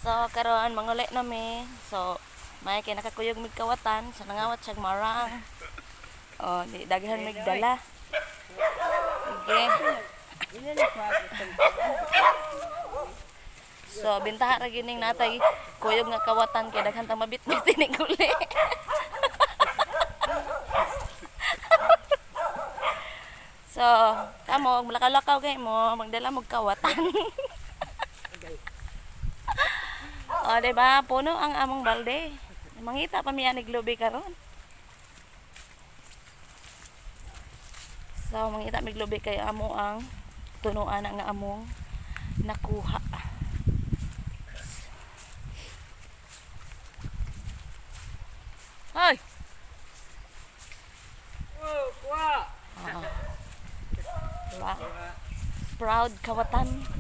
So karon manguli nami. So may kay nakakuyog mig kawatan sa nangawat siya marang. Oh, di daghan mig dala. Sige. So bintaha ra gining natay kuyog nga kawatan kay daghan ta mabitbit ni guli. So, kamo maglakaw-lakaw kay mo, magdala mo kawatan. O, diba? Puno ang among balde. Mangita pa miya niglubi karon. So, mangita miglubi kay amo ang tunuan ang among nakuha. Hoy! Oh, kuha. Diba? Proud kawatan.